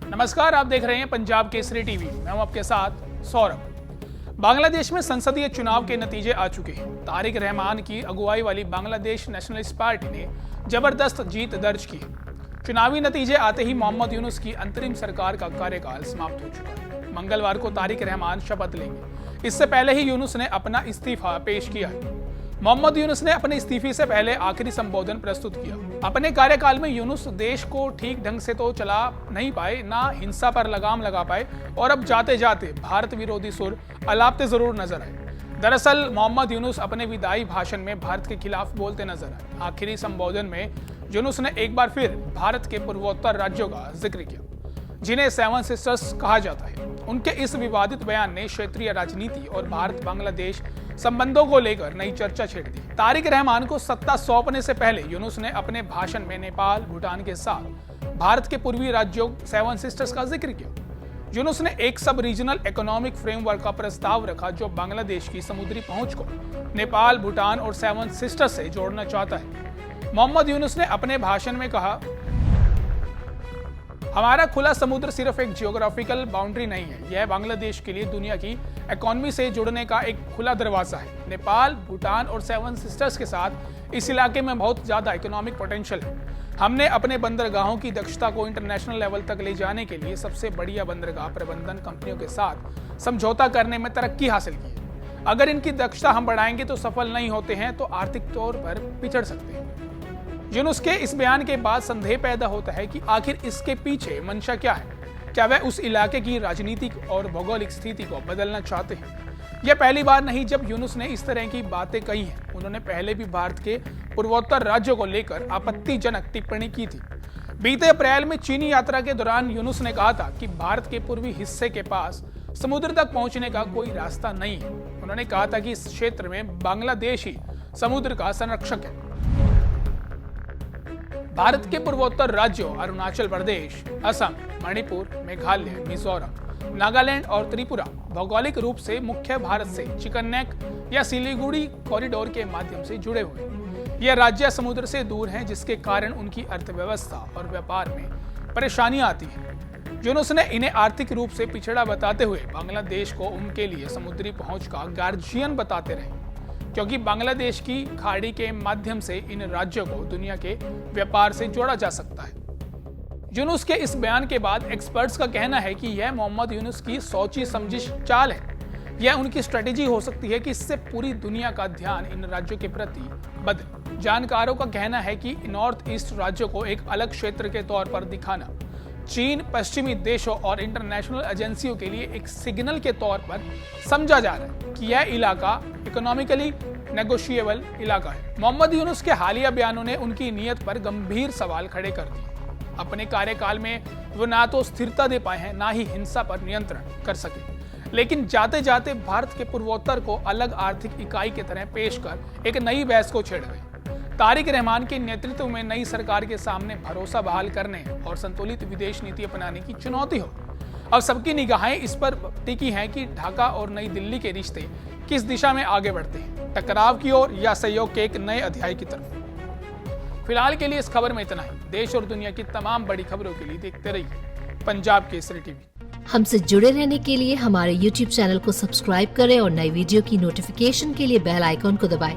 नमस्कार, आप देख रहे हैं पंजाब केसरी टीवी। मैं हूं आपके साथ सौरभ। बांग्लादेश में संसदीय चुनाव के नतीजे आ चुके हैं। तारिक रहमान की अगुवाई वाली बांग्लादेश नेशनलिस्ट पार्टी ने जबरदस्त जीत दर्ज की। चुनावी नतीजे आते ही मोहम्मद यूनुस की अंतरिम सरकार का कार्यकाल समाप्त हो चुका है। मंगलवार को तारिक रहमान शपथ लेंगे। इससे पहले ही यूनुस ने अपना इस्तीफा पेश किया है। मोहम्मद यूनुस ने अपने इस्तीफे से पहले आखिरी संबोधन प्रस्तुत किया। अपने कार्यकाल में यूनुस देश को ठीक ढंग से तो चला नहीं पाए, ना हिंसा पर लगाम लगा पाए और अब जाते जाते भारत विरोधी सुर अलापते जरूर नजर आए। दरअसल मोहम्मद यूनुस अपने विदाई भाषण में भारत के खिलाफ बोलते नजर आए। आखिरी संबोधन में यूनुस ने एक बार फिर भारत के पूर्वोत्तर राज्यों का जिक्र किया, जिन्हें सेवन सिस्टर्स कहा जाता है। उनके इस विवादित बयान ने क्षेत्रीय राजनीति और भारत बांग्लादेश संबंधों को लेकर नई चर्चा छेड़ दी। तारिक रहमान को सत्ता सौंपने से पहले यूनुस ने अपने भाषण में नेपाल, भूटान के साथ भारत के पूर्वी राज्यों सेवन सिस्टर्स का जिक्र किया। यूनुस ने एक सब रीजनल इकोनॉमिक फ्रेमवर्क का प्रस्ताव रखा, जो बांग्लादेश की समुद्री पहुंच को नेपाल, भूटान और सेवन सिस्टर्स से जोड़ना चाहता है। मोहम्मद यूनुस ने अपने भाषण में कहा, हमारा खुला समुद्र सिर्फ एक जियोग्राफिकल बाउंड्री नहीं है, यह बांग्लादेश के लिए दुनिया की इकोनॉमी से जुड़ने का एक खुला दरवाजा है। नेपाल, भूटान और सेवन सिस्टर्स के साथ इस इलाके में बहुत ज्यादा इकोनॉमिक पोटेंशियल है। हमने अपने बंदरगाहों की दक्षता को इंटरनेशनल लेवल तक ले जाने के लिए सबसे बढ़िया बंदरगाह प्रबंधन कंपनियों के साथ समझौता करने में तरक्की हासिल की है। अगर इनकी दक्षता हम बढ़ाएंगे तो सफल नहीं होते हैं तो आर्थिक तौर पर पिछड़ सकते हैं। यूनुस के इस बयान के बाद संदेह पैदा होता है कि आखिर इसके पीछे मंशा क्या है। क्या वह उस इलाके की राजनीतिक और भौगोलिक स्थिति को बदलना चाहते हैं? यह पहली बार नहीं जब यूनुस ने इस तरह की बातें कही हैं। उन्होंने पहले भी भारत के पूर्वोत्तर राज्यों को लेकर आपत्तिजनक टिप्पणी की थी। बीते अप्रैल में चीनी यात्रा के दौरान यूनुस ने कहा था कि भारत के पूर्वी हिस्से के पास समुद्र तक पहुंचने का कोई रास्ता नहीं है। उन्होंने कहा था कि इस क्षेत्र में बांग्लादेश ही समुद्र का संरक्षक है। भारत के पूर्वोत्तर राज्यों अरुणाचल प्रदेश, असम, मणिपुर, मेघालय, मिजोरम, नागालैंड और त्रिपुरा भौगोलिक रूप से मुख्य भारत से चिकन नेक या सिलीगुड़ी कॉरिडोर के माध्यम से जुड़े हुए हैं। यह राज्य समुद्र से दूर हैं, जिसके कारण उनकी अर्थव्यवस्था और व्यापार में परेशानियां आती हैं। यूनुस ने इन्हें आर्थिक रूप से पिछड़ा बताते हुए बांग्लादेश को उनके लिए समुद्री पहुंच का गार्जियन बताते रहे, क्योंकि बांग्लादेश की खाड़ी के माध्यम से इन राज्यों को दुनिया के व्यापार से जोड़ा जा सकता है। यूनुस के इस बयान के बाद एक्सपर्ट्स का कहना है कि यह मोहम्मद यूनुस की सोची समझी चाल है। यह उनकी स्ट्रेटेजी हो सकती है कि इससे पूरी दुनिया का ध्यान इन राज्यों के प्रति बदले। जानकारों का कहना है कि नॉर्थ ईस्ट राज्यों को एक अलग क्षेत्र के तौर पर दिखाना चीन, पश्चिमी देशों और इंटरनेशनल एजेंसियों के लिए एक सिग्नल के तौर पर समझा जा रहा है कि यह इलाका इकोनॉमिकली नेगोशिएबल इलाका है। मोहम्मद यूनुस के हालिया बयानों ने उनकी नीयत पर गंभीर सवाल खड़े कर दिए। अपने कार्यकाल में वो ना तो स्थिरता दे पाए हैं, ना ही हिंसा पर नियंत्रण कर सके, लेकिन जाते जाते भारत के पूर्वोत्तर को अलग आर्थिक इकाई की तरह पेश कर एक नई बहस को छेड़ गए। तारिक रहमान के नेतृत्व में नई सरकार के सामने भरोसा बहाल करने और संतुलित विदेश नीति अपनाने की चुनौती हो। अब सबकी निगाहें इस पर टिकी हैं कि ढाका और नई दिल्ली के रिश्ते किस दिशा में आगे बढ़ते हैं, टकराव की ओर या सहयोग के एक नए अध्याय की तरफ। फिलहाल के लिए इस खबर में इतना ही। देश और दुनिया की तमाम बड़ी खबरों के लिए देखते रहिए पंजाब केसरी टीवी। हमसे जुड़े रहने के लिए हमारे YouTube चैनल को सब्सक्राइब करें और नई वीडियो की नोटिफिकेशन के लिए बेल आइकॉन को दबाएं।